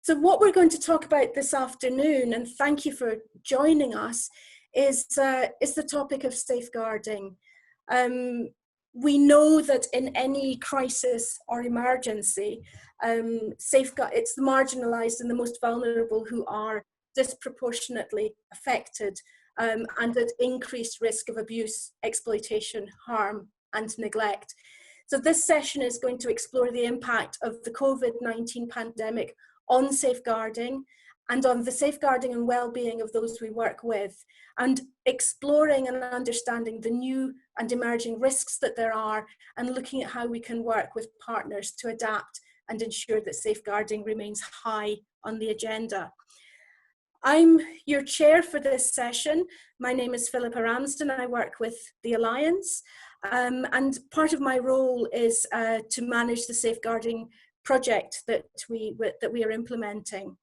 So what we're going to talk about this afternoon, and thank you for joining us, is the topic of safeguarding. We know that in any crisis or emergency, it's the marginalised and the most vulnerable who are disproportionately affected and at increased risk of abuse, exploitation, harm and neglect. So this session is going to explore the impact of the COVID-19 pandemic on safeguarding and on the safeguarding and well-being of those we work with, and exploring and understanding the new and emerging risks that there are, and looking at how we can work with partners to adapt and ensure that safeguarding remains high on the agenda. I'm your chair for this session. My name is Philippa Ramsden and I work with the Alliance. And part of my role is to manage the safeguarding project that we are implementing.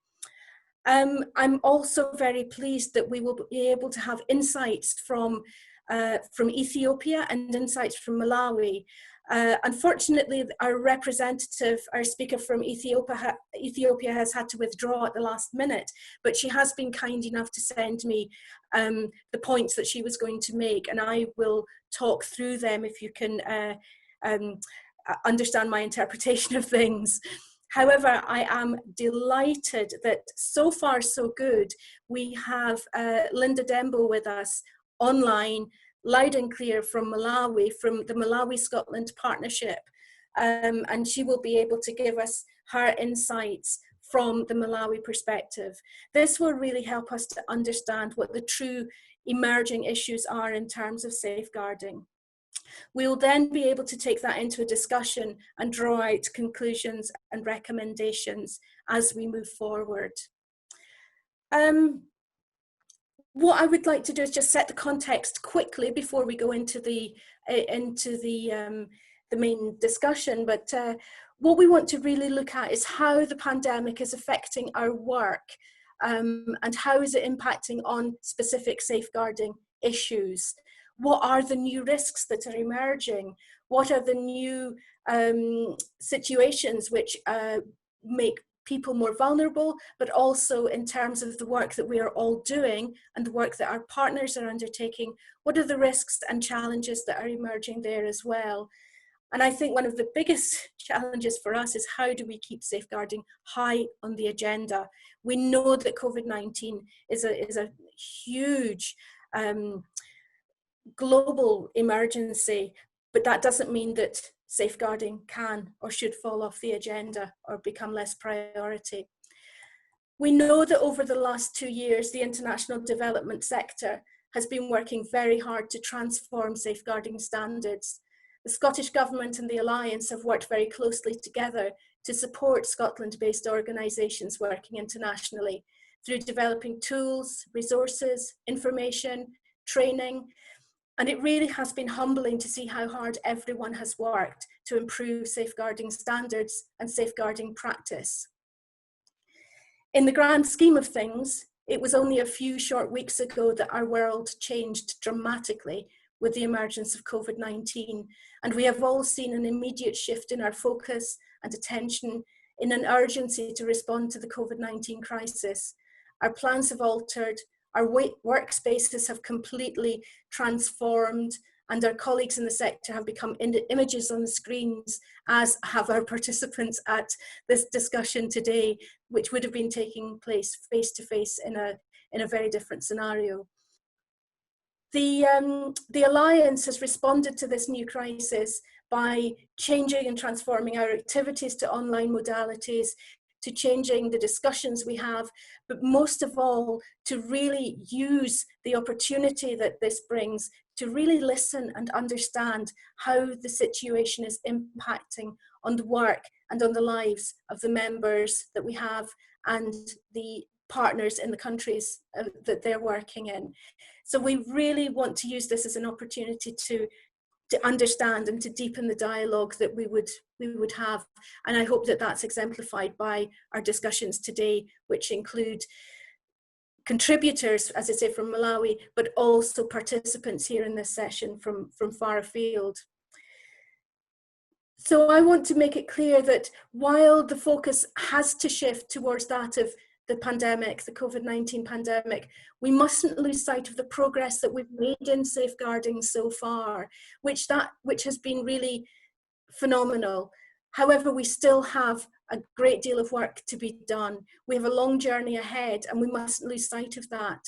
I'm also very pleased that we will be able to have insights from Ethiopia and insights from Malawi. Unfortunately, our speaker from Ethiopia has had to withdraw at the last minute, but she has been kind enough to send me the points that she was going to make, and I will talk through them if you can understand my interpretation of things. However, I am delighted that so far so good. We have Linda Dembo with us online, loud and clear from Malawi, from the Malawi-Scotland partnership. And she will be able to give us her insights from the Malawi perspective. This will really help us to understand what the true emerging issues are in terms of safeguarding. We will then be able to take that into a discussion and draw out conclusions and recommendations as we move forward. What I would like to do is just set the context quickly before we go into the main discussion. But what we want to really look at is how the pandemic is affecting our work, and how is it impacting on specific safeguarding issues. What are the new risks that are emerging? What are the new situations which make people more vulnerable, but also in terms of the work that we are all doing and the work that our partners are undertaking, what are the risks and challenges that are emerging there as well? And I think one of the biggest challenges for us is how do we keep safeguarding high on the agenda? We know that COVID-19 is a huge global emergency, but that doesn't mean that safeguarding can or should fall off the agenda or become less priority. We know that over the last 2 years, the international development sector has been working very hard to transform safeguarding standards. The Scottish Government and the Alliance have worked very closely together to support Scotland-based organisations working internationally through developing tools, resources, information, training. And it really has been humbling to see how hard everyone has worked to improve safeguarding standards and safeguarding practice. In the grand scheme of things, it was only a few short weeks ago that our world changed dramatically with the emergence of COVID-19. And we have all seen an immediate shift in our focus and attention, in an urgency to respond to the COVID-19 crisis. Our plans have altered, our workspaces have completely transformed, and our colleagues in the sector have become images on the screens, as have our participants at this discussion today, which would have been taking place face-to-face in a very different scenario. The Alliance has responded to this new crisis by changing and transforming our activities to online modalities, to changing the discussions we have, but most of all, to really use the opportunity that this brings to really listen and understand how the situation is impacting on the work and on the lives of the members that we have and the partners in the countries that they're working in. So we really want to use this as an opportunity to understand and to deepen the dialogue that we would have. And I hope that that's exemplified by our discussions today, which include contributors, as I say, from Malawi, but also participants here in this session from far afield. So I want to make it clear that while the focus has to shift towards that of the pandemic, the COVID-19 pandemic, we mustn't lose sight of the progress that we've made in safeguarding so far, which has been really phenomenal. However, we still have a great deal of work to be done. We have a long journey ahead, and we mustn't lose sight of that.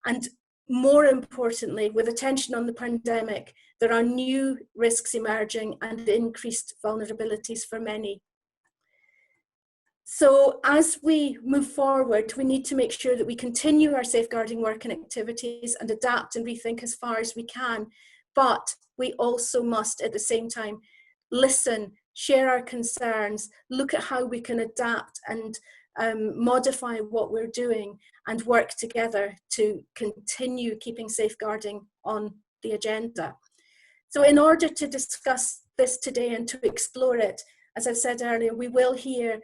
And more importantly, with attention on the pandemic, there are new risks emerging and increased vulnerabilities for many. So as we move forward, we need to make sure that we continue our safeguarding work and activities and adapt and rethink as far as we can. But we also must, at the same time, listen, share our concerns, look at how we can adapt and modify what we're doing, and work together to continue keeping safeguarding on the agenda. So in order to discuss this today and to explore it, as I said earlier, we will hear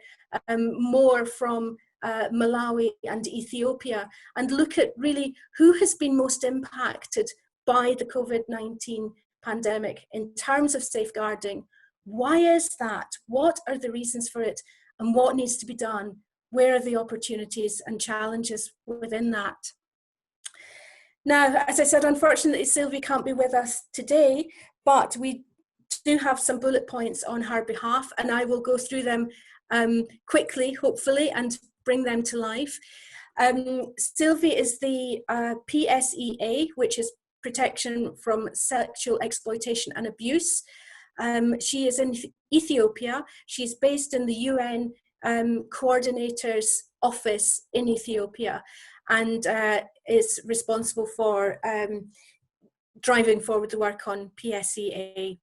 more from Malawi and Ethiopia, and look at really who has been most impacted by the COVID-19 pandemic in terms of safeguarding. Why is that? What are the reasons for it? And what needs to be done? Where are the opportunities and challenges within that? Now, as I said, unfortunately, Sylvie can't be with us today, but we do have some bullet points on her behalf, and I will go through them quickly, hopefully, and bring them to life. Sylvie is the PSEA, which is Protection from Sexual Exploitation and Abuse. She is in Ethiopia. She's based in the UN Coordinator's office in Ethiopia, and is responsible for driving forward the work on PSEA.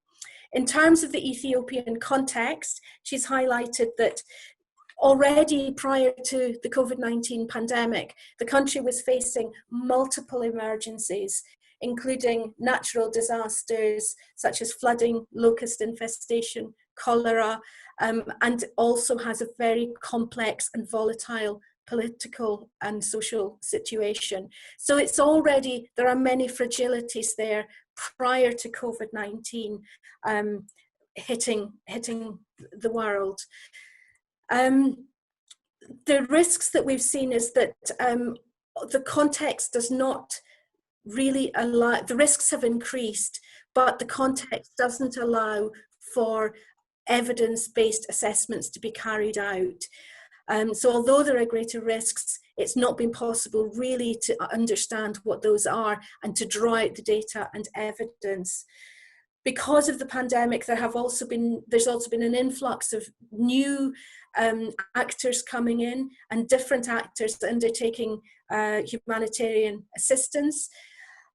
In terms of the Ethiopian context, she's highlighted that already prior to the COVID-19 pandemic, the country was facing multiple emergencies, including natural disasters such as flooding, locust infestation, cholera, and also has a very complex and volatile political and social situation. So it's already, there are many fragilities there prior to COVID-19 hitting the world. The risks that we've seen is that the context does not really allow, the risks have increased, but the context doesn't allow for evidence-based assessments to be carried out. So although there are greater risks, it's not been possible really to understand what those are and to draw out the data and evidence. Because of the pandemic, there's also been an influx of new actors coming in, and different actors undertaking humanitarian assistance.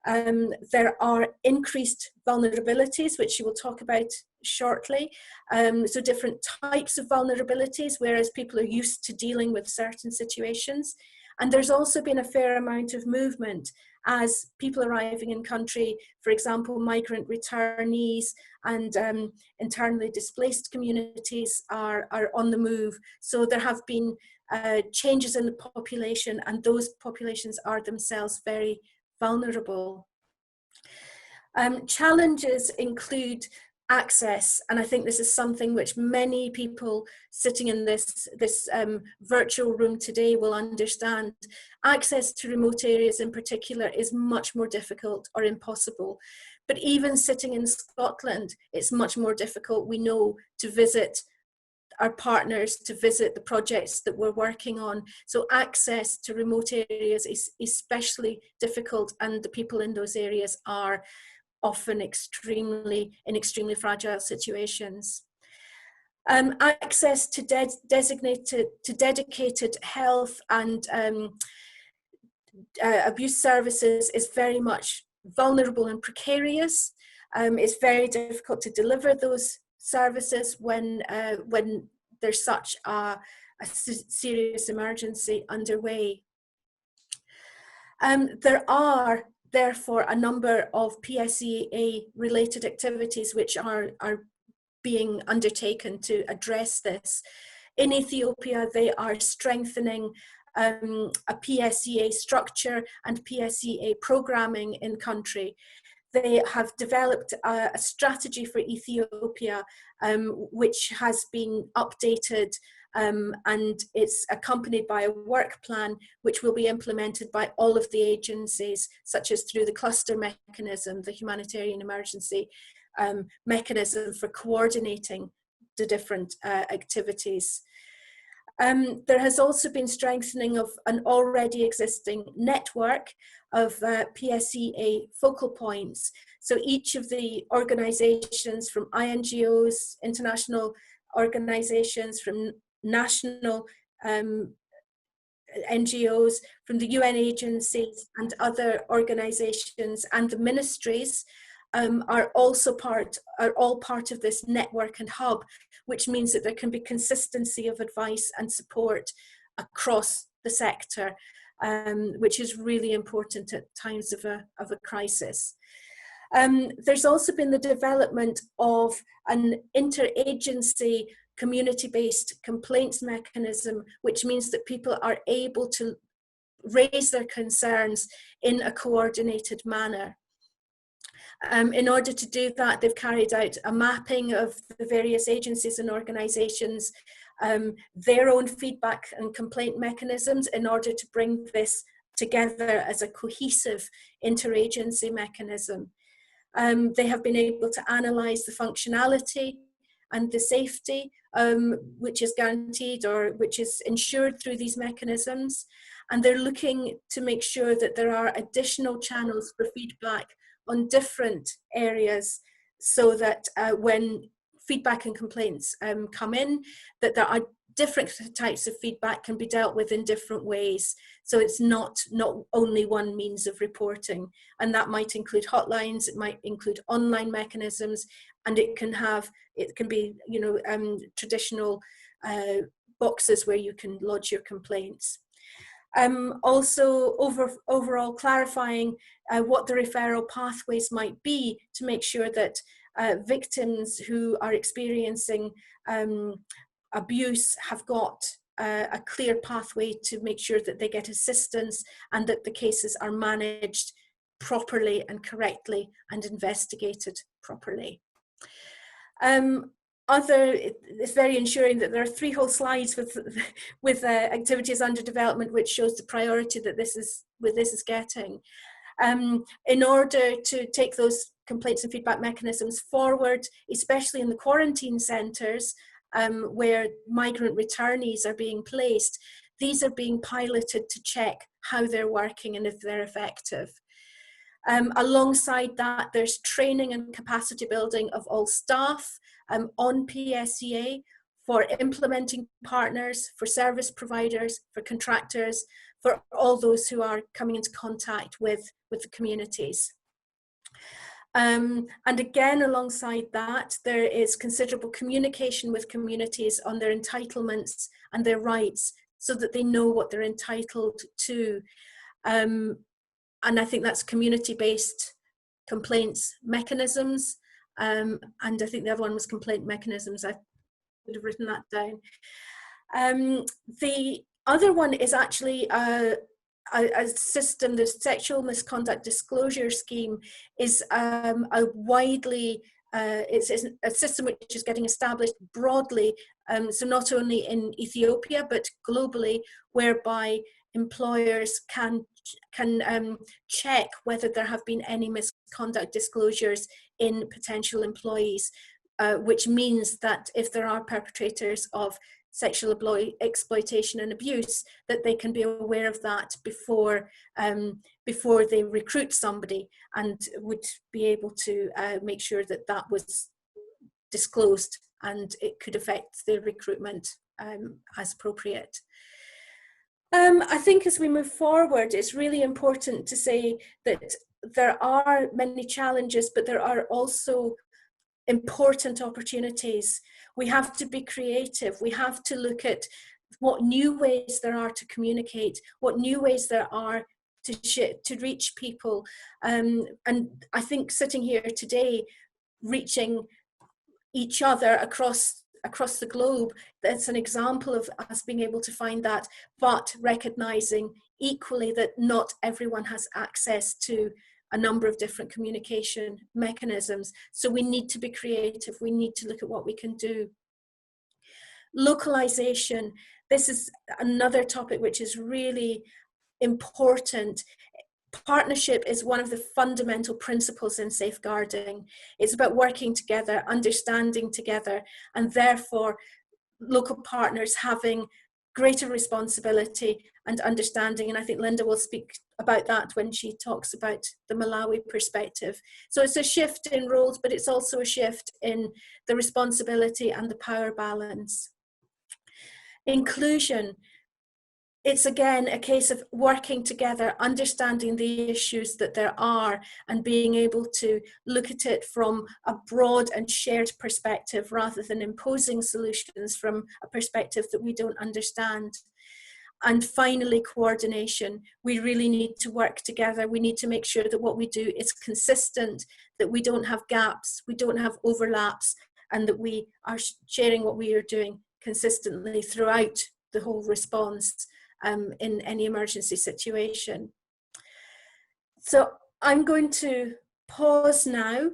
There are increased vulnerabilities, which you will talk about shortly. So different types of vulnerabilities, whereas people are used to dealing with certain situations. And there's also been a fair amount of movement as people arriving in country, for example, migrant returnees and internally displaced communities are on the move. So there have been changes in the population, and those populations are themselves very vulnerable. Challenges include access, and I think this is something which many people sitting in this virtual room today will understand. Access to remote areas in particular is much more difficult or impossible. But even sitting in Scotland, it's much more difficult, we know, to visit our partners, to visit the projects that we're working on. So access to remote areas is especially difficult, and the people in those areas are often in extremely fragile situations. Access to dedicated health and abuse services is very much vulnerable and precarious. It's very difficult to deliver those services when there's such a serious emergency underway. There are therefore a number of PSEA related activities which are being undertaken to address this. In Ethiopia, they are strengthening a PSEA structure and PSEA programming in country. They have developed a strategy for Ethiopia which has been updated, and it's accompanied by a work plan which will be implemented by all of the agencies, such as through the cluster mechanism, the humanitarian emergency mechanism for coordinating the different activities. There has also been strengthening of an already existing network of PSEA focal points. So each of the organisations, from INGOs, international organisations, from national NGOs, from the UN agencies and other organisations and the ministries, are all part of this network and hub, which means that there can be consistency of advice and support across the sector, which is really important at times of a crisis. There's also been the development of an interagency community-based complaints mechanism, which means that people are able to raise their concerns in a coordinated manner. In order to do that, they've carried out a mapping of the various agencies and organisations, their own feedback and complaint mechanisms, in order to bring this together as a cohesive interagency mechanism. They have been able to analyse the functionality and the safety which is guaranteed or which is ensured through these mechanisms, and they're looking to make sure that there are additional channels for feedback on different areas, so that when feedback and complaints come in, that there are different types of feedback can be dealt with in different ways. So it's not only one means of reporting, and that might include hotlines, it might include online mechanisms, and it can be, you know, traditional boxes where you can lodge your complaints. Also overall clarifying what the referral pathways might be, to make sure that victims who are experiencing abuse have got a clear pathway to make sure that they get assistance, and that the cases are managed properly and correctly and investigated properly. It's very ensuring that there are 3 whole slides with activities under development, which shows the priority that this is getting. In order to take those complaints and feedback mechanisms forward, especially in the quarantine centres, where migrant returnees are being placed, these are being piloted to check how they're working and if they're effective. Alongside that, there's training and capacity building of all staff on PSEA, for implementing partners, for service providers, for contractors, for all those who are coming into contact with the communities. And again, alongside that, there is considerable communication with communities on their entitlements and their rights, so that they know what they're entitled to. And I think that's community-based complaints mechanisms. And I think the other one was complaint mechanisms. I would have written that down. The other one is actually a system. The sexual misconduct disclosure scheme is it's a system which is getting established broadly, so not only in Ethiopia but globally, whereby employers can check whether there have been any misconduct disclosures in potential employees, which means that if there are perpetrators of sexual exploitation and abuse, that they can be aware of that before they recruit somebody, and would be able to make sure that that was disclosed, and it could affect the recruitment as appropriate. I think as we move forward, it's really important to say that there are many challenges, but there are also important opportunities. We have to be creative. We have to look at what new ways there are to communicate, what new ways there are to reach people. And I think sitting here today, reaching each other across the globe, that's an example of us being able to find that, but recognizing equally that not everyone has access to a number of different communication mechanisms. So we need to be creative. We need to look at what we can do. Localization. This is another topic which is really important. Partnership is one of the fundamental principles in safeguarding. It's about working together, understanding together, and therefore local partners having greater responsibility and understanding. And I think Linda will speak about that when she talks about the Malawi perspective. So it's a shift in roles, but it's also a shift in the responsibility and the power balance. Inclusion. It's again a case of working together, understanding the issues that there are, and being able to look at it from a broad and shared perspective rather than imposing solutions from a perspective that we don't understand. And finally, coordination. We really need to work together. We need to make sure that what we do is consistent, that we don't have gaps, we don't have overlaps, and that we are sharing what we are doing consistently throughout the whole response in any emergency situation. So I'm going to pause now.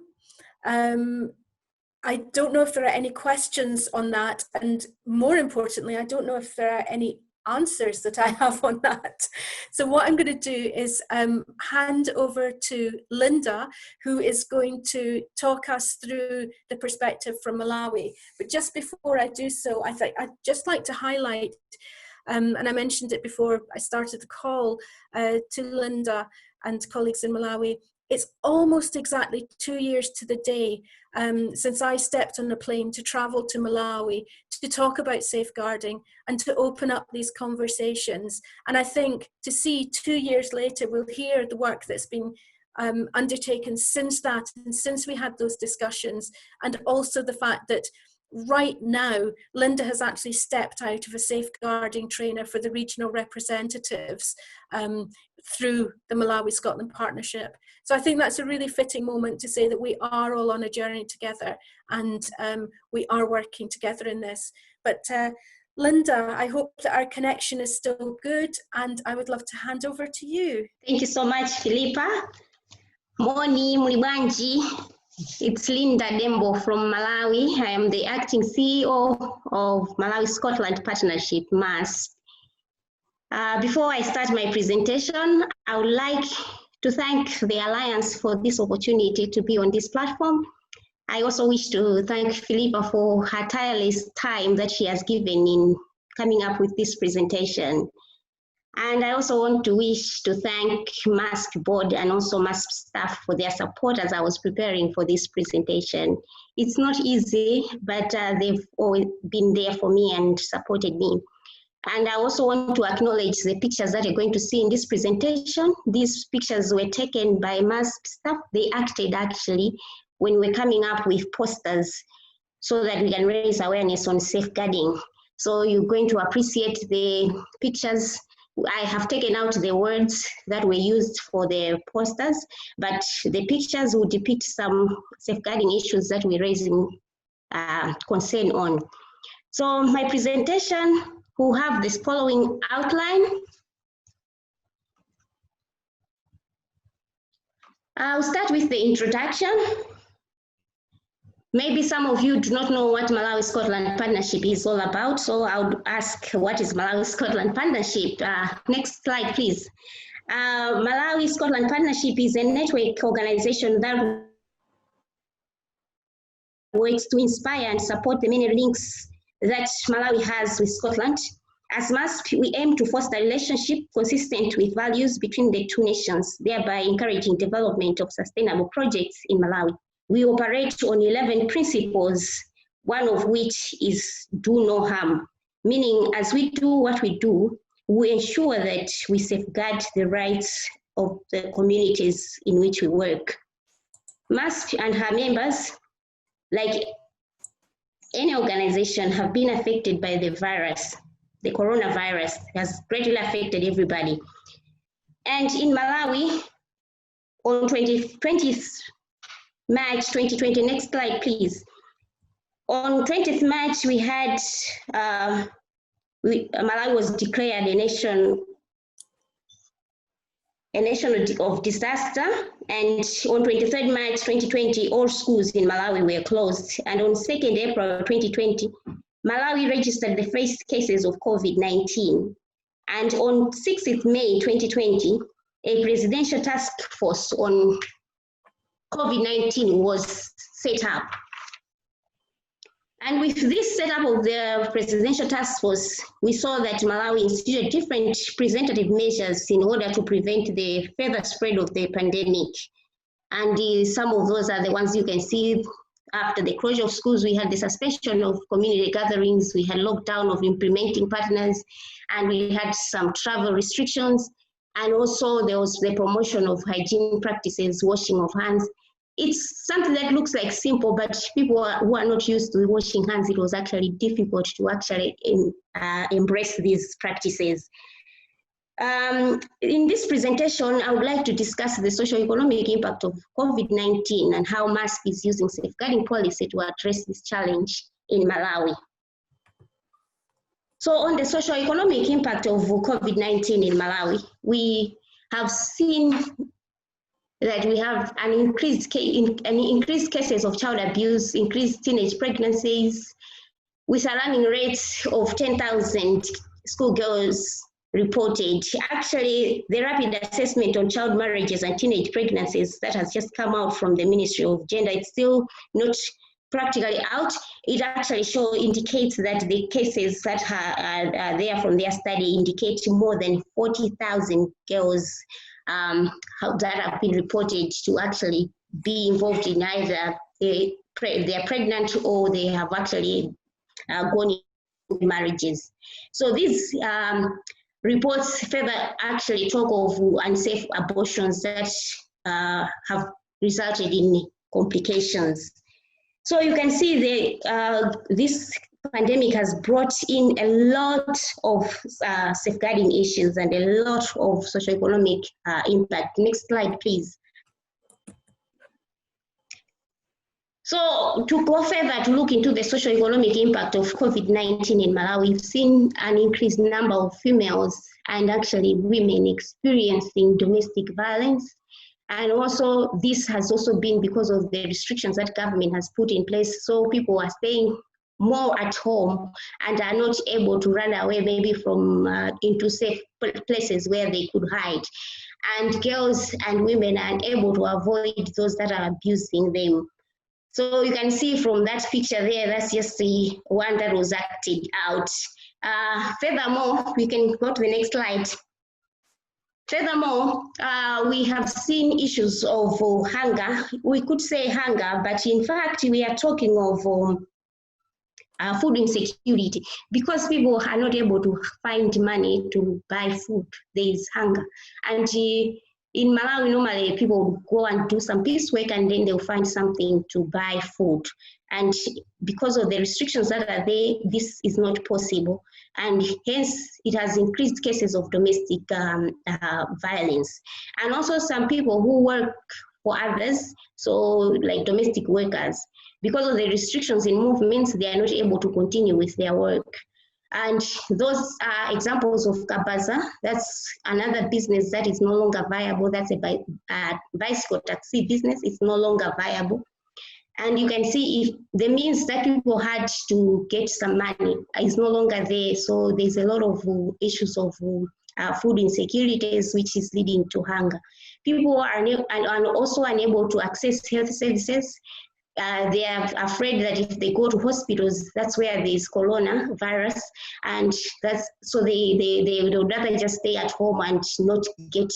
I don't know if there are any questions on that, and more importantly, I don't know if there are any answers that I have on that. So what I'm going to do is hand over to Linda, who is going to talk us through the perspective from Malawi. But just before I do so, I think I'd just like to highlight, and I mentioned it before I started the call to Linda and colleagues in Malawi, it's almost exactly 2 years to the day since I stepped on a plane to travel to Malawi to talk about safeguarding and to open up these conversations. And I think to see 2 years later, we'll hear the work that's been undertaken since that, and since we had those discussions, and also the fact that right now, Linda has actually stepped out of a safeguarding trainer for the regional representatives through the Malawi-Scotland partnership. So I think that's a really fitting moment to say that we are all on a journey together, and we are working together in this. But Linda, I hope that our connection is still good, and I would love to hand over to you. Thank you so much, Philippa. Moni Mlibanji. It's Linda Dembo from Malawi. I am the acting CEO of Malawi-Scotland Partnership, MASP. Before I start my presentation, I would like to thank the Alliance for this opportunity to be on this platform. I also wish to thank Philippa for her tireless time that she has given in coming up with this presentation. And I also want to wish to thank MASP board and also MASP staff for their support as I was preparing for this presentation. It's not easy, but they've always been there for me and supported me. And I also want to acknowledge the pictures that you're going to see in this presentation. These pictures were taken by MASP staff. They acted actually when we're coming up with posters so that we can raise awareness on safeguarding. So you're going to appreciate the pictures. I have taken out the words that were used for the posters, but the pictures will depict some safeguarding issues that we're raising concern on. So my presentation will have this following outline. I'll start with the introduction. Maybe some of you do not know what Malawi-Scotland Partnership is all about, so I would ask, what is Malawi-Scotland Partnership? Next slide, please. Malawi-Scotland Partnership is a network organization that works to inspire and support the many links that Malawi has with Scotland. As MASP, we aim to foster a relationship consistent with values between the two nations, thereby encouraging development of sustainable projects in Malawi. We operate on 11 principles, one of which is do no harm, meaning as we do what we do, we ensure that we safeguard the rights of the communities in which we work. MASP and her members, like any organization, have been affected by the virus. The coronavirus has greatly affected everybody. And in Malawi, on 20th March 2020, next slide, please. On 20th March, we had, Malawi was declared a nation a nation of disaster, and on 23rd March 2020, all schools in Malawi were closed, and on 2nd April 2020, Malawi registered the first cases of COVID-19, and on 6th May 2020, a presidential task force on COVID-19 was set up. And with this setup of the presidential task force, we saw that Malawi instituted different preventative measures in order to prevent the further spread of the pandemic. And some of those are the ones you can see. After the closure of schools, we had the suspension of community gatherings, we had lockdown of implementing partners, and we had some travel restrictions. And also there was the promotion of hygiene practices, washing of hands. It's something that looks like simple, but people who are not used to washing hands, it was actually difficult to actually embrace these practices. In this presentation, I would like to discuss the socio-economic impact of COVID-19 and how MASP is using safeguarding policy to address this challenge in Malawi. So on the socio-economic impact of COVID-19 in Malawi, we have seen that we have an increased cases of child abuse, increased teenage pregnancies, with a running rate of 10,000 schoolgirls reported. Actually, the rapid assessment on child marriages and teenage pregnancies that has just come out from the Ministry of Gender, it's still not practically out. It actually indicates that the cases that are there from their study indicate more than 40,000 girls that have been reported to actually be involved in either they're pregnant or they have actually gone into marriages. So these reports further actually talk of unsafe abortions that have resulted in complications. So you can see this pandemic has brought in a lot of safeguarding issues and a lot of socioeconomic impact. Next slide, please. So to go further to look into the socioeconomic impact of COVID-19 in Malawi, we've seen an increased number of females and actually women experiencing domestic violence. And also this has also been because of the restrictions that government has put in place. So people are staying more at home and are not able to run away maybe from into safe places where they could hide. And girls and women are unable to avoid those that are abusing them. So you can see from that picture there, that's just the one that was acted out. Furthermore, we can go to the next slide. Furthermore, we have seen issues of hunger. We could say hunger, but in fact, we are talking of food insecurity. Because people are not able to find money to buy food, there is hunger. And in Malawi, normally people go and do some piecework and then they'll find something to buy food. And because of the restrictions that are there, this is not possible. And hence, it has increased cases of domestic violence. And also some people who work for others, so like domestic workers, because of the restrictions in movements, they are not able to continue with their work. And those are examples of Kabaza. That's another business that is no longer viable. That's a bicycle taxi business. It's no longer viable. And you can see if the means that people had to get some money is no longer there. So there's a lot of issues of food insecurities, which is leading to hunger. People are also unable to access health services. They are afraid that if they go to hospitals, that's where there's coronavirus, and that's so they would rather just stay at home and not get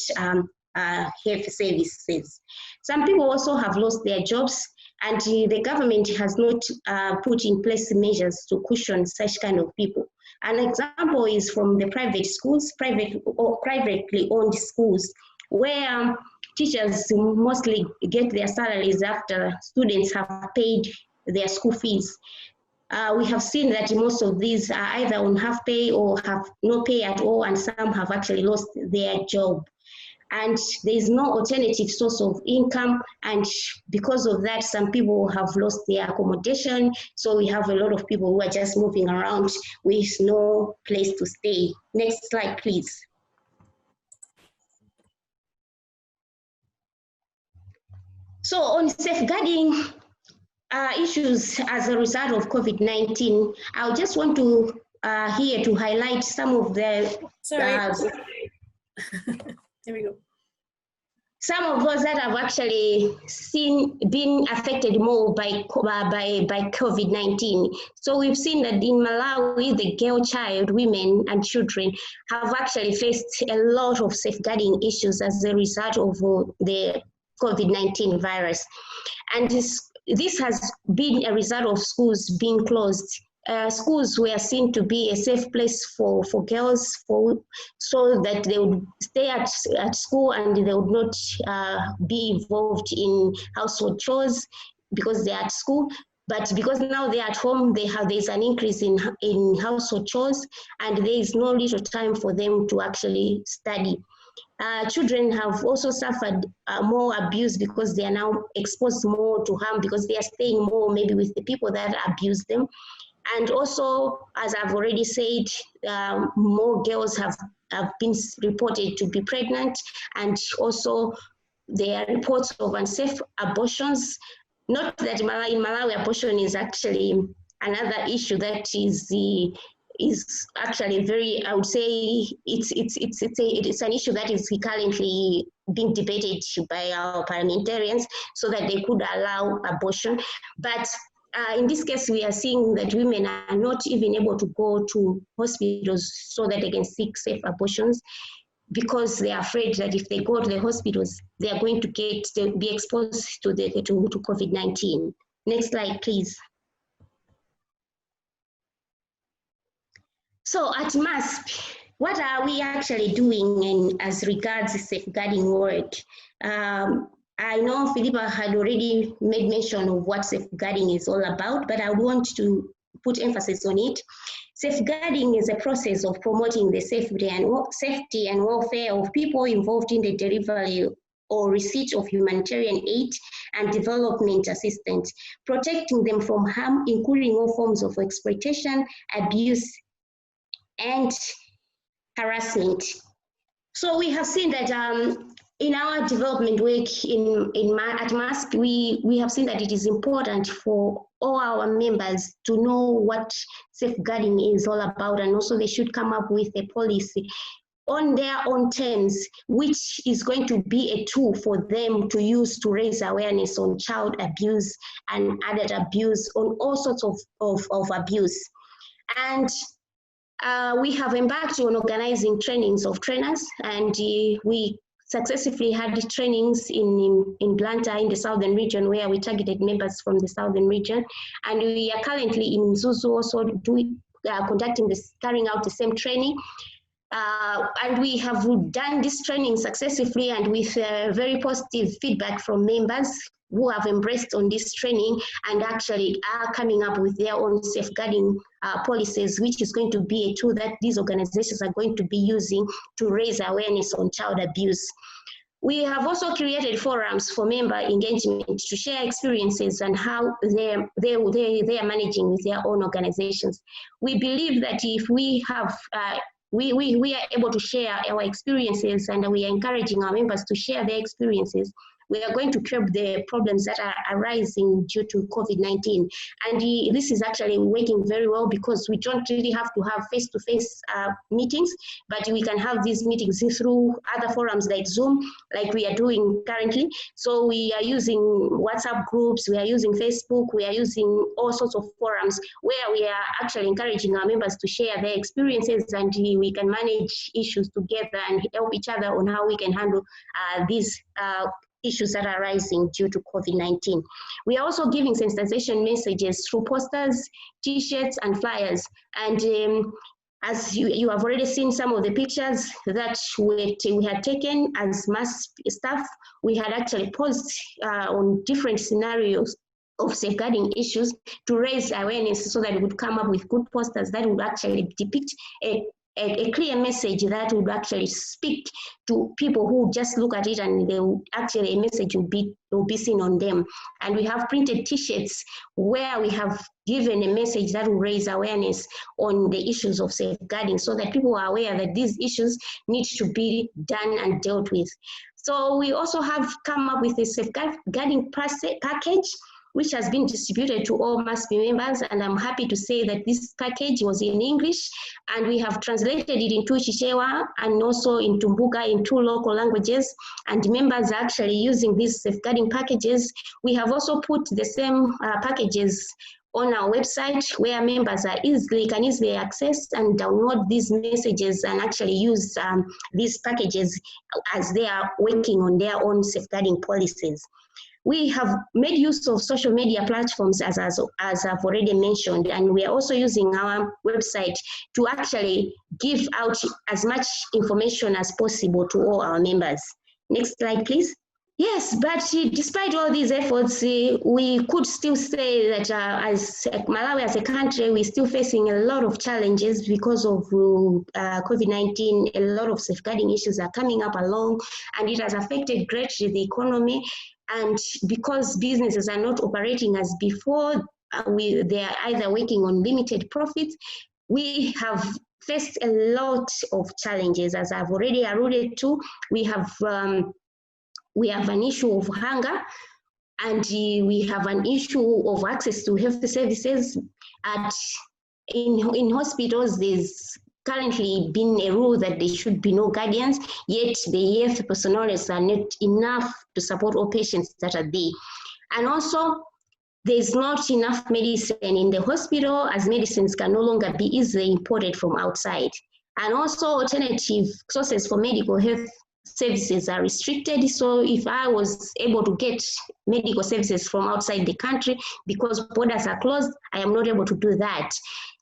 health services. Some people also have lost their jobs, and the government has not put in place measures to cushion such kind of people. An example is from the private schools, privately owned schools, where teachers mostly get their salaries after students have paid their school fees. We have seen that most of these are either on half pay or have no pay at all, and some have actually lost their job. And there is no alternative source of income, and because of that, some people have lost their accommodation. So we have a lot of people who are just moving around with no place to stay. Next slide, please. So on safeguarding issues as a result of COVID-19, I just want to here to highlight some of the Here we go. Some of those that have actually been affected more by COVID-19. So we've seen that in Malawi, the girl child, women and children have actually faced a lot of safeguarding issues as a result of the COVID-19 virus. And this has been a result of schools being closed. Schools were seen to be a safe place for girls, so that they would stay at school and they would not be involved in household chores because they're at school. But because now they're at home, there's an increase in household chores, and there is no little time for them to actually study. Children have also suffered more abuse because they are now exposed more to harm because they are staying more maybe with the people that abuse them. And also, as I've already said, more girls have been reported to be pregnant, and also there are reports of unsafe abortions. Not that in Malawi abortion is actually another issue that is actually very, I would say, it's an issue that is currently being debated by our parliamentarians so that they could allow abortion. But in this case, we are seeing that women are not even able to go to hospitals so that they can seek safe abortions because they are afraid that if they go to the hospitals, they are going to be exposed to COVID-19. Next slide, please. So at MASP, what are we actually doing as regards safeguarding work? I know Philippa had already made mention of what safeguarding is all about, but I want to put emphasis on it. Safeguarding is a process of promoting the safety and welfare of people involved in the delivery or receipt of humanitarian aid and development assistance, protecting them from harm, including all forms of exploitation, abuse, and harassment. So we have seen that in our development work at MASP, we have seen that it is important for all our members to know what safeguarding is all about, and also they should come up with a policy on their own terms, which is going to be a tool for them to use to raise awareness on child abuse and adult abuse, on all sorts of abuse. And we have embarked on organizing trainings of trainers, and we successfully had trainings in Blantyre in the southern region, where we targeted members from the southern region. And we are currently in Zuzu also carrying out the same training. And we have done this training successfully and with very positive feedback from members who have embraced on this training and actually are coming up with their own safeguarding policies, which is going to be a tool that these organizations are going to be using to raise awareness on child abuse. We have also created forums for member engagement to share experiences and how they are managing with their own organizations. We believe that if we have we are able to share our experiences and we are encouraging our members to share their experiences, we are going to curb the problems that are arising due to COVID-19. And this is actually working very well because we don't really have to have face-to-face meetings, but we can have these meetings through other forums like Zoom, like we are doing currently. So we are using WhatsApp groups, we are using Facebook, we are using all sorts of forums where we are actually encouraging our members to share their experiences, and we can manage issues together and help each other on how we can handle these issues that are rising due to COVID-19. We are also giving sensitization messages through posters, t-shirts, and flyers. And as you have already seen some of the pictures that we had taken as MASP staff, we had actually posed on different scenarios of safeguarding issues to raise awareness so that we would come up with good posters that would actually depict a clear message that would actually speak to people who just look at it, and they will actually, a message will be seen on them. And we have printed t-shirts where we have given a message that will raise awareness on the issues of safeguarding so that people are aware that these issues need to be done and dealt with. So we also have come up with a safeguarding package, which has been distributed to all MASP members, and I'm happy to say that this package was in English, and we have translated it into Chichewa and also into Mbuga in 2 local languages, and members are actually using these safeguarding packages. We have also put the same packages on our website where members can easily access and download these messages and actually use these packages as they are working on their own safeguarding policies. We have made use of social media platforms as I've already mentioned, and we are also using our website to actually give out as much information as possible to all our members. Next slide, please. Yes, but despite all these efforts, we could still say that as Malawi as a country, we're still facing a lot of challenges because of COVID-19. A lot of safeguarding issues are coming up along, and it has affected greatly the economy. And because businesses are not operating as before, they are either working on limited profits. We have faced a lot of challenges, as I've already alluded to. We have an issue of hunger, and we have an issue of access to health services. In hospitals, there's currently been a rule that there should be no guardians, yet the health personnel are not enough to support all patients that are there. And also, there's not enough medicine in the hospital, as medicines can no longer be easily imported from outside. And also, alternative sources for medical health services are restricted. So if I was able to get medical services from outside the country, because borders are closed, I am not able to do that.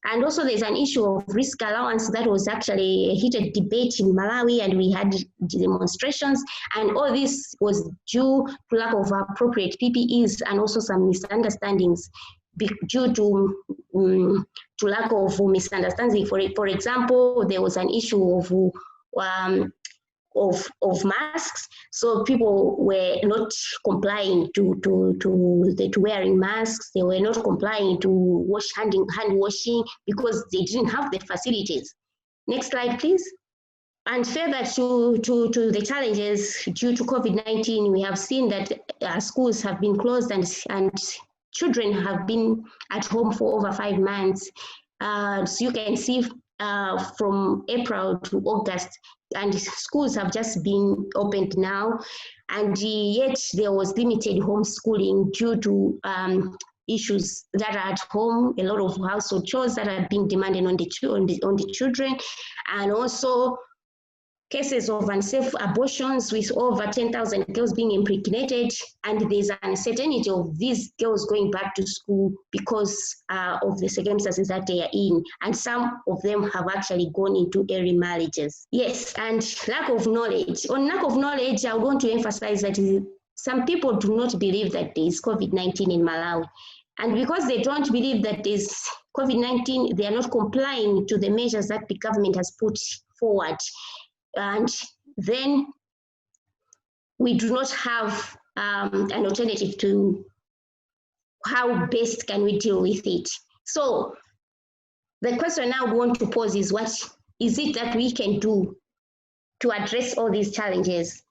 And also there's an issue of risk allowance that was actually a heated debate in Malawi, and we had demonstrations, and all this was due to lack of appropriate PPEs and also some misunderstandings due to lack of misunderstanding. For example, there was an issue of masks, so people were not complying to wearing masks. They were not complying to hand washing because they didn't have the facilities. Next slide, please. And further to the challenges due to COVID-19, we have seen that schools have been closed and children have been at home for over 5 months. So you can see from April to August, and schools have just been opened now, and yet there was limited homeschooling due to issues that are at home, a lot of household chores that are being demanded on the children, and also cases of unsafe abortions with over 10,000 girls being impregnated, and there's an uncertainty of these girls going back to school because of the circumstances that they are in, and some of them have actually gone into early marriages. Yes, and lack of knowledge. On lack of knowledge, I want to emphasize that some people do not believe that there is COVID-19 in Malawi, and because they don't believe that there is COVID-19, they are not complying to the measures that the government has put forward. And then we do not have an alternative to how best can we deal with it. So the question I want to pose is, what is it that we can do to address all these challenges?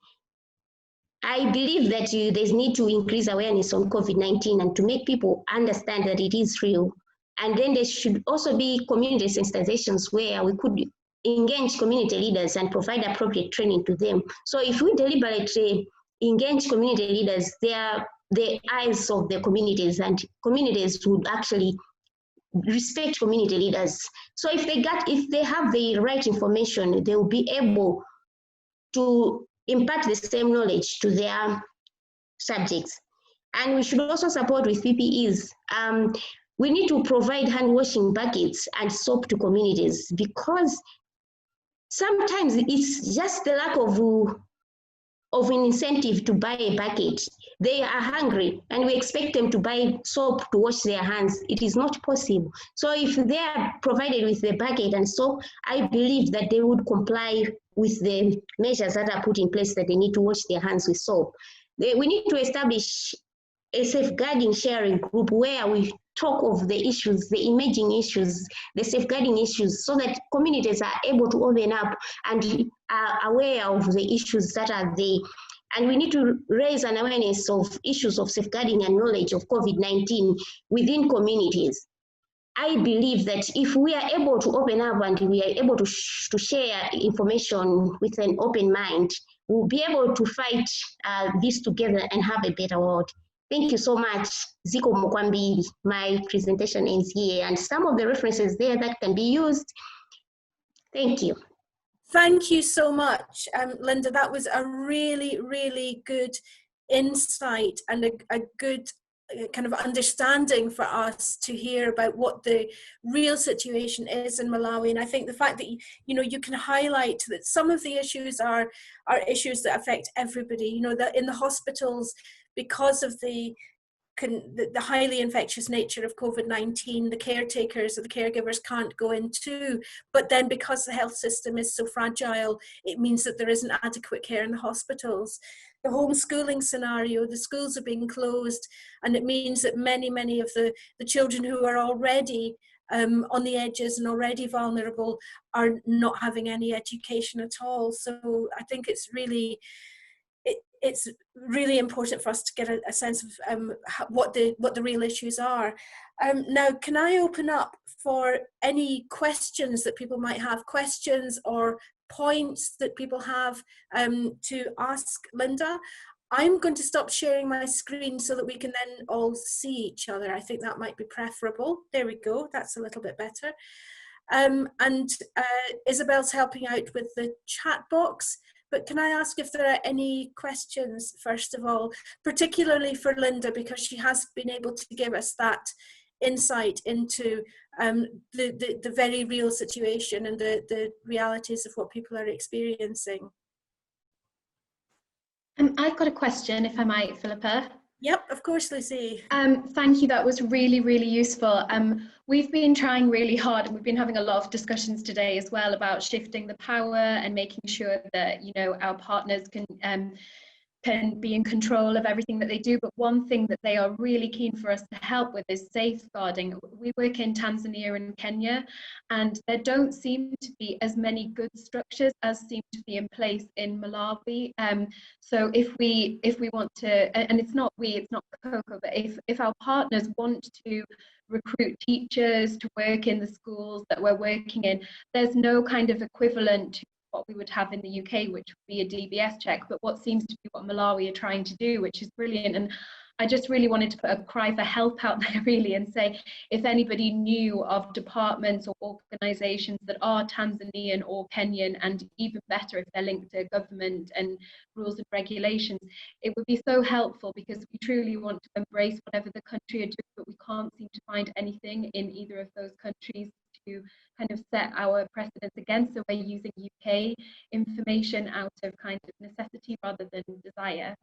I believe that there's need to increase awareness on COVID-19 and to make people understand that it is real. And then there should also be community sensitizations where we could engage community leaders and provide appropriate training to them. So if we deliberately engage community leaders, they are the eyes of the communities, and communities would actually respect community leaders. So if they have the right information, they will be able to impart the same knowledge to their subjects. And we should also support with PPEs. We need to provide hand washing buckets and soap to communities, because sometimes it's just the lack of an incentive to buy a bucket. They are hungry and we expect them to buy soap to wash their hands. It is not possible. So if they are provided with the bucket and soap, I believe that they would comply with the measures that are put in place, that they need to wash their hands with soap. We need to establish a safeguarding sharing group where we talk of the issues, the emerging issues, the safeguarding issues, so that communities are able to open up and are aware of the issues that are there. And we need to raise an awareness of issues of safeguarding and knowledge of COVID-19 within communities. I believe that if we are able to open up and we are able to share information with an open mind, we'll be able to fight this together and have a better world. Thank you so much, Ziko Mukwambiri. My presentation ends here, and some of the references there that can be used. Thank you. Thank you so much, Linda. That was a really, really good insight and a good kind of understanding for us to hear about what the real situation is in Malawi. And I think the fact that you can highlight that some of the issues are issues that affect everybody. That in the hospitals, because of the highly infectious nature of COVID-19, the caretakers or the caregivers can't go in too. But then because the health system is so fragile, it means that there isn't adequate care in the hospitals. The homeschooling scenario, the schools are being closed, and it means that many of the children who are already on the edges and already vulnerable are not having any education at all. So I think it's really important for us to get a sense of what the real issues are. Now, can I open up for any questions that people might have, questions or points that people have to ask Linda? I'm going to stop sharing my screen so that we can then all see each other. I think that might be preferable. There we go, that's a little bit better. And Isabel's helping out with the chat box. But can I ask if there are any questions, first of all, particularly for Linda, because she has been able to give us that insight into the very real situation and the realities of what people are experiencing. I've got a question, if I might, Philippa. Yep, of course, Lucy. Thank you, that was really, really useful. We've been trying really hard, and we've been having a lot of discussions today as well about shifting the power and making sure that our partners can be in control of everything that they do. But one thing that they are really keen for us to help with is safeguarding. We work in Tanzania and Kenya, and there don't seem to be as many good structures as seem to be in place in Malawi. So if we want to, and it's not Coco, but if our partners want to recruit teachers to work in the schools that we're working in, there's no kind of equivalent to what we would have in the UK, which would be a DBS check, but what seems to be what Malawi are trying to do, which is brilliant. And I just really wanted to put a cry for help out there, really, and say, if anybody knew of departments or organisations that are Tanzanian or Kenyan, and even better if they're linked to government and rules and regulations, it would be so helpful, because we truly want to embrace whatever the country are doing, but we can't seem to find anything in either of those countries to kind of set our precedents against. So we're using UK information out of kind of necessity rather than desire.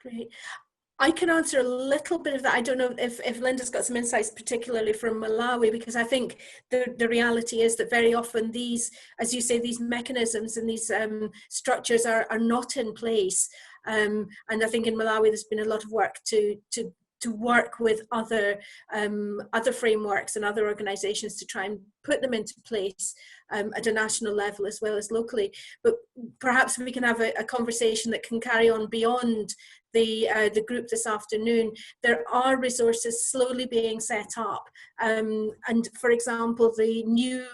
Great. I can answer a little bit of that. I don't know if Linda's got some insights, particularly from Malawi, because I think the reality is that very often these, as you say, these mechanisms and these structures are not in place. And I think in Malawi there's been a lot of work to work with other frameworks and other organisations to try and put them into place at a national level as well as locally. But perhaps we can have a conversation that can carry on beyond the group this afternoon. There are resources slowly being set up, and for example, the new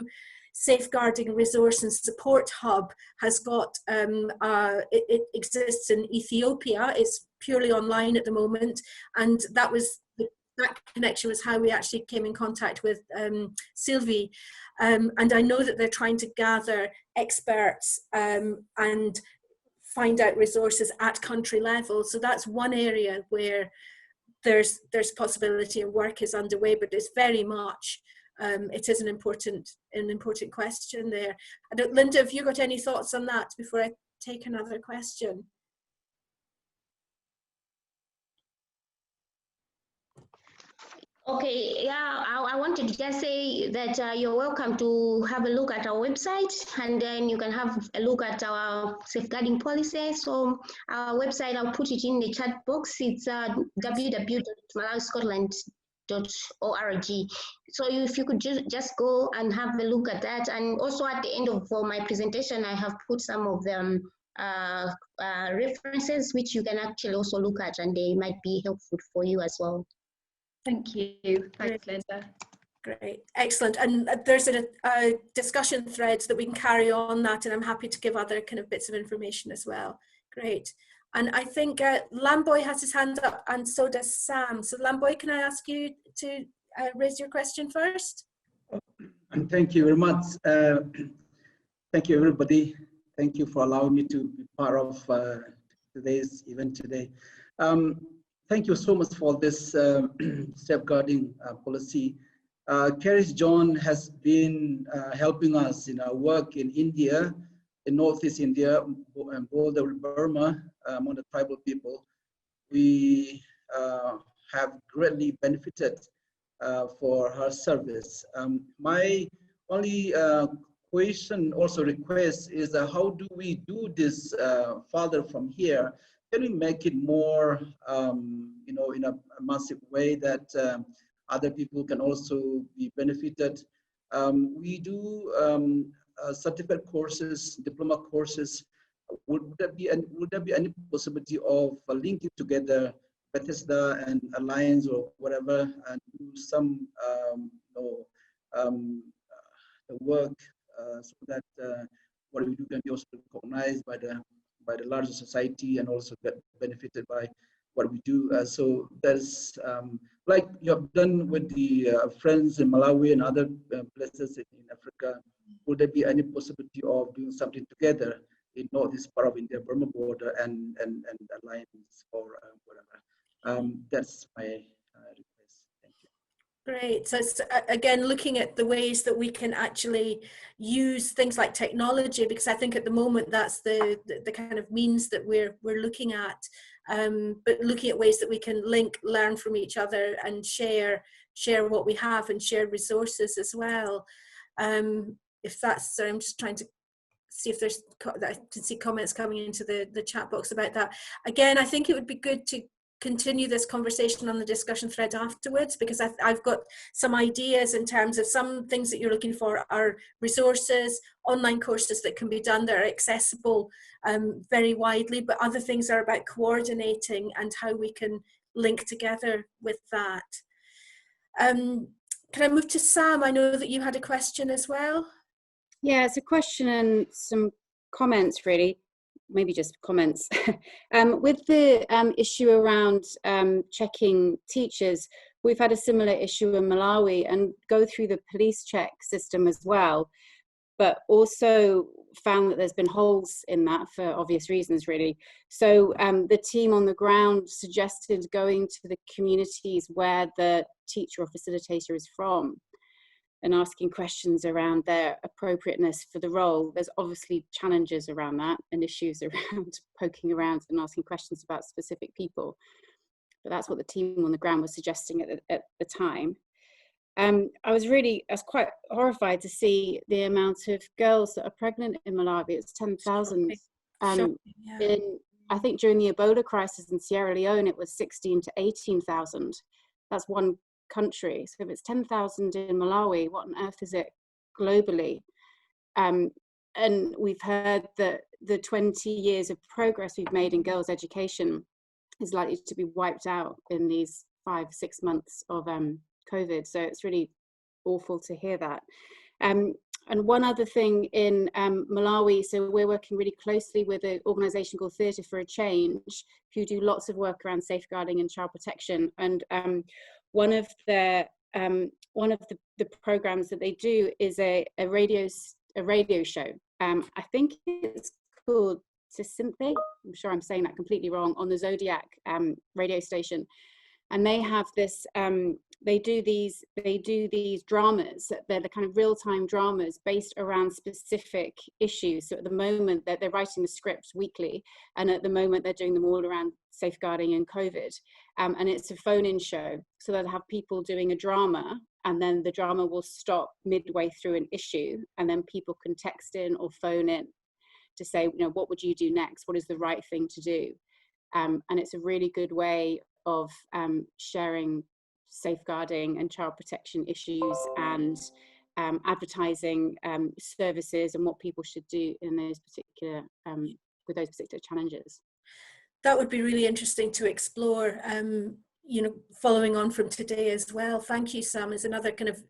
Safeguarding Resource and Support Hub has got, it exists in Ethiopia. It's purely online at the moment, and that connection was how we actually came in contact with Sylvie. And I know that they're trying to gather experts and find out resources at country level. So that's one area where there's possibility and work is underway, but it's very much it is an important question there. Linda, have you got any thoughts on that before I take another question? Okay, yeah, I wanted to just say that you're welcome to have a look at our website, and then you can have a look at our safeguarding policy. So our website, I'll put it in the chat box. It's www.malawiscotland.org. So if you could just go and have a look at that. And also at the end of my presentation, I have put some of the references which you can actually also look at, and they might be helpful for you as well. Thank you. Thanks, Linda. Great, excellent. And there's a discussion thread that we can carry on that, and I'm happy to give other kind of bits of information as well. Great. And I think Lamboy has his hand up, and so does Sam. So Lamboy, can I ask you to raise your question first? And thank you very much. Thank you, everybody. Thank you for allowing me to be part of today's event today. Thank you so much for this safeguarding policy. Caris John has been helping us in our work in India, in Northeast India, and Boulder, Burma, among the tribal people. We have greatly benefited for her service. My only question, also request, is how do we do this further from here? Can we make it more, you know, in a massive way that other people can also be benefited? We do certificate courses, diploma courses. Would there be any possibility of linking together Bethesda and Alliance or whatever, and do some the work so that what we do can be also recognized by the larger society and also get benefited by what we do. So there's like you have done with the friends in Malawi and other places in Africa. Would there be any possibility of doing something together in northeast part of India, Burma border, and Alliance or whatever? That's my request. Thank you. Great. So it's, again, looking at the ways that we can actually use things like technology, because I think at the moment that's the kind of means that we're looking at, but looking at ways that we can link, learn from each other, and share what we have and share resources as well. If that's, sorry, I'm just trying to see if there's, I can see comments coming into the chat box about that. Again, I think it would be good to continue this conversation on the discussion thread afterwards, because I've got some ideas in terms of some things that you're looking for are resources, online courses that can be done that are accessible very widely, but other things are about coordinating and how we can link together with that. Can I move to Sam? I know that you had a question as well. Yeah, it's a question and some comments, really. Maybe just comments. With the issue around checking teachers, we've had a similar issue in Malawi and go through the police check system as well, but also found that there's been holes in that for obvious reasons, really. So the team on the ground suggested going to the communities where the teacher or facilitator is from and asking questions around their appropriateness for the role. There's obviously challenges around that and issues around poking around and asking questions about specific people. But that's what the team on the ground was suggesting at the time. I was quite horrified to see the amount of girls that are pregnant in Malawi. It's 10,000. Yeah. I think during the Ebola crisis in Sierra Leone, it was 16 to 18,000. That's one country. So if it's 10,000 in Malawi, what on earth is it globally? And we've heard that the 20 years of progress we've made in girls' education is likely to be wiped out in these 5-6 months of COVID. So it's really awful to hear that. And one other thing in Malawi, so we're working really closely with an organisation called Theatre for a Change, who do lots of work around safeguarding and child protection. And one of the programs that they do is a radio show. I think it's called Sylvie. I'm sure I'm saying that completely wrong, on the Zodiac radio station. And they have this, they do these dramas. They're the kind of real-time dramas based around specific issues. So at the moment they're writing the scripts weekly, and at the moment they're doing them all around safeguarding and COVID. And it's a phone-in show. So they'll have people doing a drama, and then the drama will stop midway through an issue, and then people can text in or phone in to say, you know, what would you do next? What is the right thing to do? And it's a really good way of sharing safeguarding and child protection issues and advertising services and what people should do in those particular those particular challenges? That would be really interesting to explore, you know, following on from today as well. Thank you, Sam. Is another kind of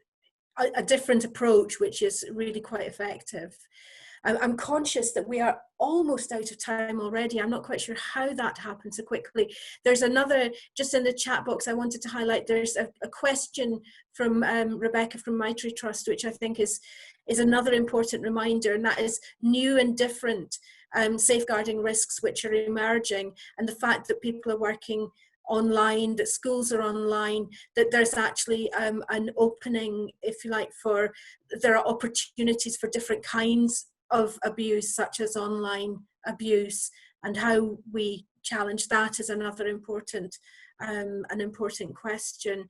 a different approach, which is really quite effective. I'm conscious that we are almost out of time already. I'm not quite sure how that happened so quickly. There's another, just in the chat box, I wanted to highlight, there's a question from Rebecca from Maitri Trust, which I think is another important reminder, and that is new and different safeguarding risks which are emerging, and the fact that people are working online, that schools are online, that there's actually an opening, if you like, for, there are opportunities for different kinds of abuse, such as online abuse, and how we challenge that is another important an important question.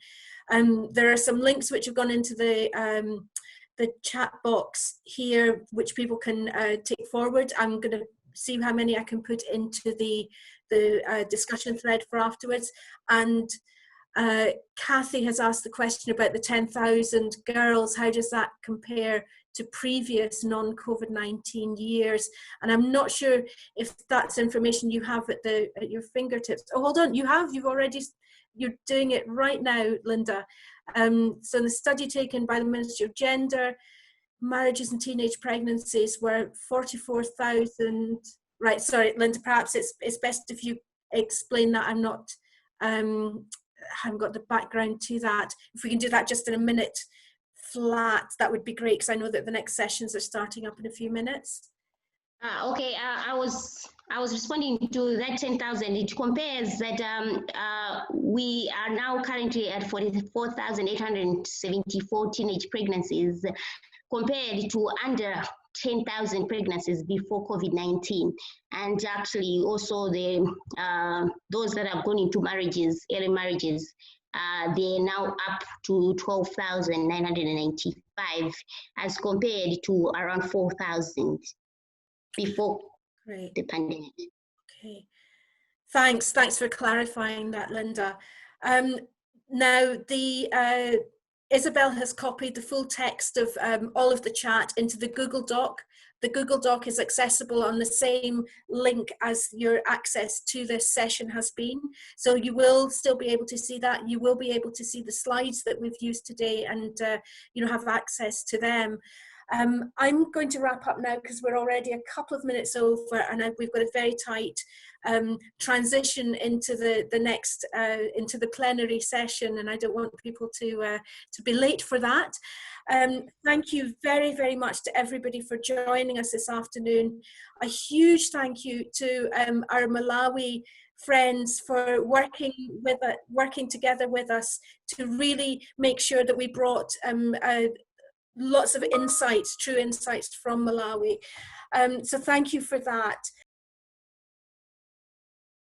There are some links which have gone into the chat box here, which people can take forward. I'm going to see how many I can put into the discussion thread for afterwards. And Kathy has asked the question about the 10,000 girls. How does that compare to previous non-COVID-19 years? And I'm not sure if that's information you have at your fingertips. Oh, hold on, you've already, you're doing it right now, Linda. So in the study taken by the Ministry of Gender, marriages and teenage pregnancies were 44,000. Right, sorry, Linda, perhaps it's best if you explain that. I'm not, haven't got the background to that. If we can do that just in a minute flat, that would be great, because I know that the next sessions are starting up in a few minutes. Okay, I was responding to that 10,000. It compares that we are now currently at 44,874 teenage pregnancies, compared to under 10,000 pregnancies before COVID-19, and actually also the those that have gone into marriages, early marriages, they're now up to 12,995 as compared to around 4,000 before the pandemic. Okay, thanks for clarifying that, Linda. Now the Isabel has copied the full text of all of the chat into the Google Doc. The Google Doc is accessible on the same link as your access to this session has been. So you will still be able to see that. You will be able to see the slides that we've used today, and you know, have access to them. I'm going to wrap up now because we're already a couple of minutes over, and we've got a very tight transition into the next into the plenary session, and I don't want people to be late for that. Thank you very, very much to everybody for joining us this afternoon. A huge thank you to our Malawi friends for working together with us to really make sure that we brought lots of insights, true insights from Malawi. So thank you for that.